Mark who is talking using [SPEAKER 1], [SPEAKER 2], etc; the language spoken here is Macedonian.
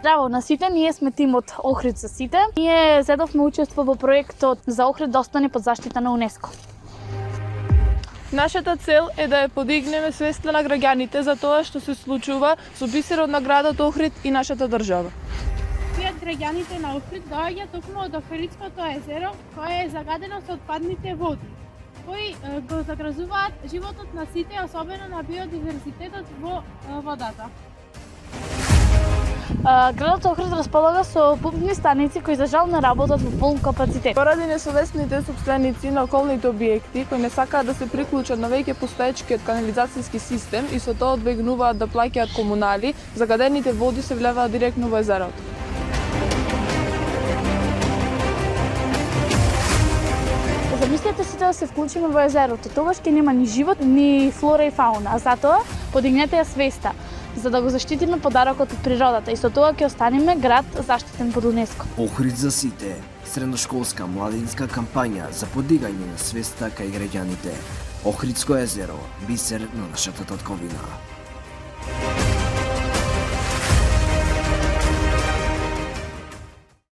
[SPEAKER 1] Здраво на сите, ние сме тимот Охрид за сите. Ние зедовме учество во проектот за Охрид да остане под заштита на УНЕСКО.
[SPEAKER 2] Нашата цел е да ја подигнеме свеста на граѓаните за тоа што се случува со бисерот на градот Охрид и нашата држава.
[SPEAKER 3] Сијат граѓаните на Охрид доаѓа токму од Охридското езеро, кое е загадено со отпадните води, кои го загрозуваат животот на сите, особено на биодиверзитетот во водата.
[SPEAKER 1] Градот Охрид располага со пумпни станици кои за жал не работат во полн капацитет.
[SPEAKER 2] Поради несовесните сопственици на околните објекти кои не сакаат да се приклучат на веќе постоечкиот канализацијски систем и со тоа одбегнуваат да плаќаат комунали, загадените води се влеваат директно во езерото.
[SPEAKER 1] Замислете си да се вклучиме во езерото, тогаш ќе нема ни живот, ни флора и фауна, а затоа подигнете ја свеста, за да го заштитиме подарокот од природата и со тоа ќе останеме град заштитен под УНЕСКО.
[SPEAKER 4] Охрид за сите, средношколска младинска кампања за подигање на свеста кај граѓаните. Охридско езеро, бисер на нашата татковина.